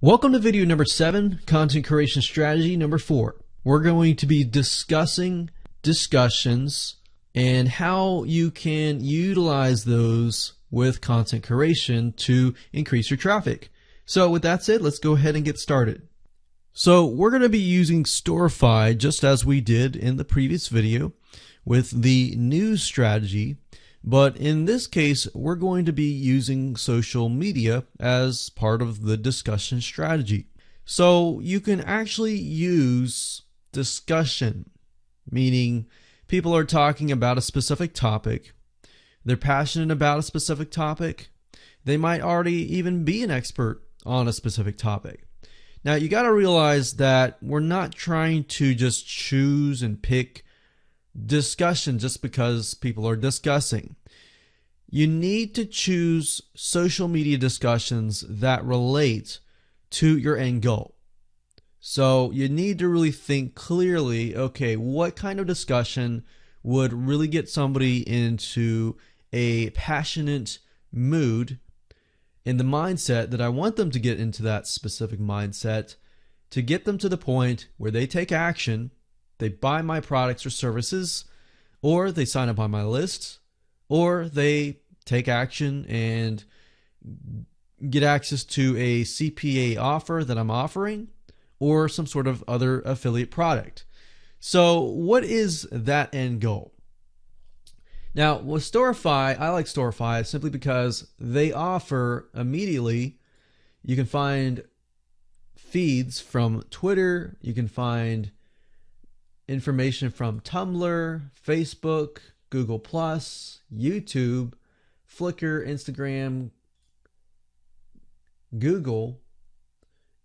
Welcome to video number 7, content curation strategy number 4. We're going to be discussing discussions and how you can utilize those with content curation to increase your traffic. So with that said, let's go ahead and get started. So we're going to be using Storify just as we did in the previous video with the news strategy. But in this case, we're going to be using social media as part of the discussion strategy. So you can actually use discussion, meaning people are talking about a specific topic. They're passionate about a specific topic. They might already even be an expert on a specific topic. Now you got to realize that we're not trying to just choose and pick discussion just because people are discussing. You need to choose social media discussions that relate to your end goal. So you need to really think clearly, okay, what kind of discussion would really get somebody into a passionate mood in the mindset that I want them to get into, that specific mindset, to get them to the point where they take action. They buy my products or services, or they sign up on my list, or they take action and get access to a CPA offer that I'm offering, or some sort of other affiliate product. So what is that end goal? Now with Storify, I like Storify simply because they offer immediately, you can find feeds from Twitter, you can find information from Tumblr, Facebook, Google+, YouTube, Flickr, Instagram, Google,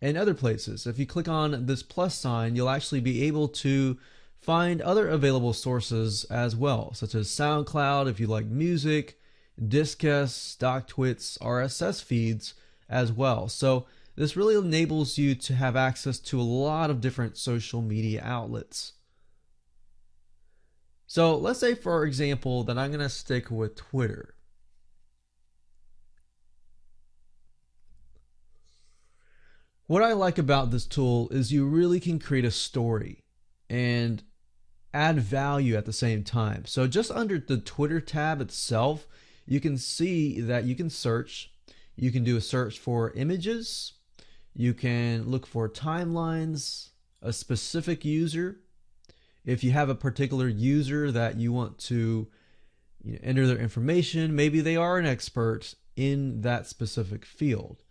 and other places. If you click on this plus sign, you'll actually be able to find other available sources as well, such as SoundCloud if you like music, Disqus, StockTwits, RSS feeds as well. So this really enables you to have access to a lot of different social media outlets. So let's say, for example, that I'm going to stick with Twitter. What I like about this tool is you really can create a story and add value at the same time. So just under the Twitter tab itself, you can see that you can search. You can do a search for images. You can look for timelines, a specific user. If you have a particular user that you want to enter their information, maybe they are an expert in that specific field.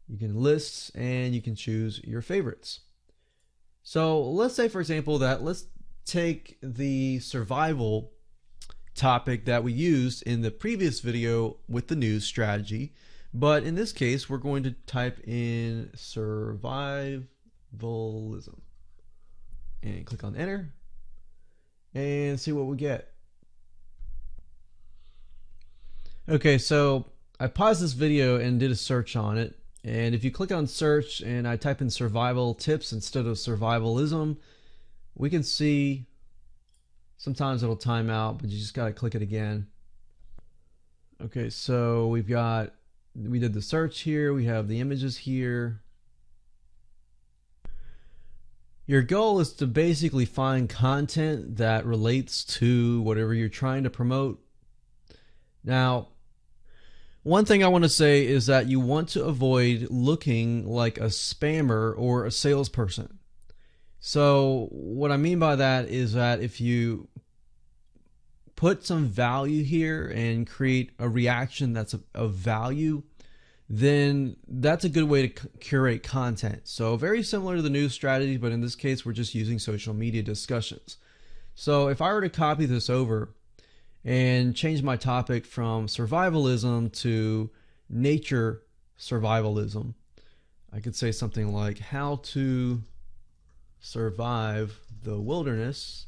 You can list and you can choose your favorites. So let's say, for example, that let's take the survival topic that we used in the previous video with the news strategy. But in this case, we're going to type in survivalism and click on enter and see what we get. Okay, so I paused this video and did a search on it. And if you click on search and I type in survival tips instead of survivalism, we can see sometimes it'll time out, but you just got to click it again. Okay, so we did the search here, we have the images here. Your goal is to basically find content that relates to whatever you're trying to promote. Now, one thing I want to say is that you want to avoid looking like a spammer or a salesperson. So what I mean by that is that if you put some value here and create a reaction that's of value, then that's a good way to curate content. So very similar to the news strategy, but in this case, we're just using social media discussions. So if I were to copy this over and change my topic from survivalism to nature survivalism, I could say something like how to survive the wilderness.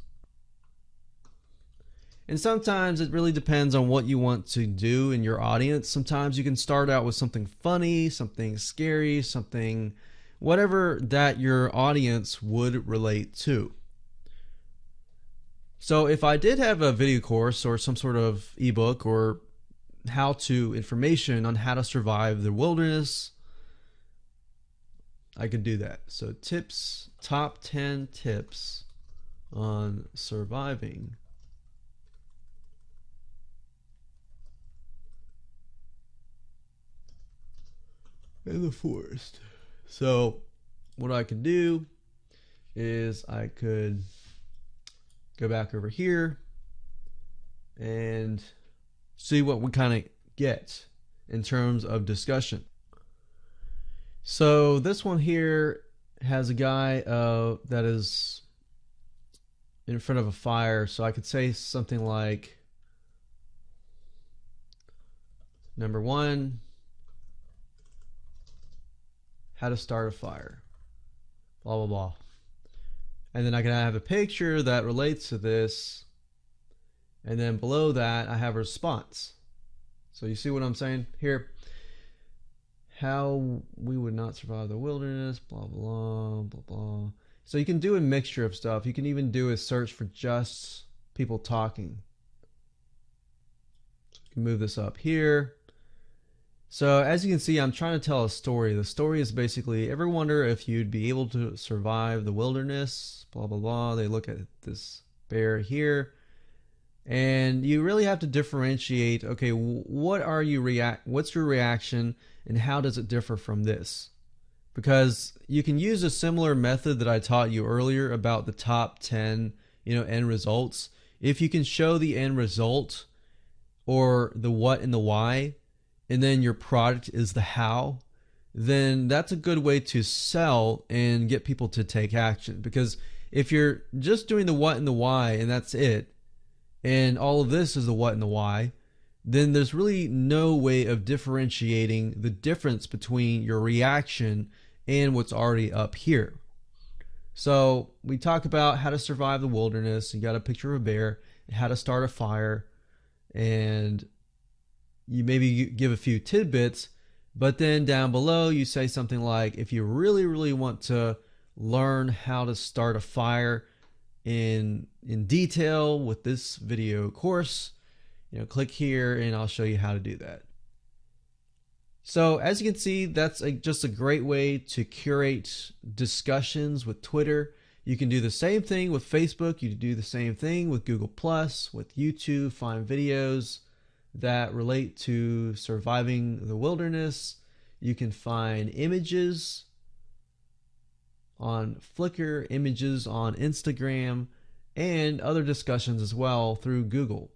And sometimes it really depends on what you want to do in your audience. Sometimes you can start out with something funny, something scary, something, whatever that your audience would relate to. So if I did have a video course or some sort of ebook or how-to information on how to survive the wilderness, I could do that. So tips, top 10 tips on surviving in the forest. So what I could do is I could go back over here and see what we kind of get in terms of discussion. So this one here has a guy that is in front of a fire. So I could say something like, number one, how to start a fire, blah, blah, blah. And then I can have a picture that relates to this. And then below that, I have a response. So you see what I'm saying here? How we would not survive the wilderness, blah, blah, blah, blah. So you can do a mixture of stuff. You can even do a search for just people talking. So you can move this up here. So as you can see, I'm trying to tell a story. The story is basically, ever wonder if you'd be able to survive the wilderness, blah, blah, blah. They look at this bear here. And you really have to differentiate, okay, what's your reaction and how does it differ from this? Because you can use a similar method that I taught you earlier about the top 10, end results. If you can show the end result or the what and the why, and then your product is the how, then that's a good way to sell and get people to take action. Because if you're just doing the what and the why and that's it, and all of this is the what and the why, then there's really no way of differentiating the difference between your reaction and what's already up here. So we talk about how to survive the wilderness. You got a picture of a bear, how to start a fire, and you maybe give a few tidbits, but then down below you say something like, if you really, really want to learn how to start a fire in detail with this video course, click here and I'll show you how to do that. So as you can see, that's just a great way to curate discussions with Twitter. You can do the same thing with Facebook. You can do the same thing with Google+, with YouTube, find videos that relate to surviving the wilderness. You can find images on Flickr, images on Instagram, and other discussions as well through Google.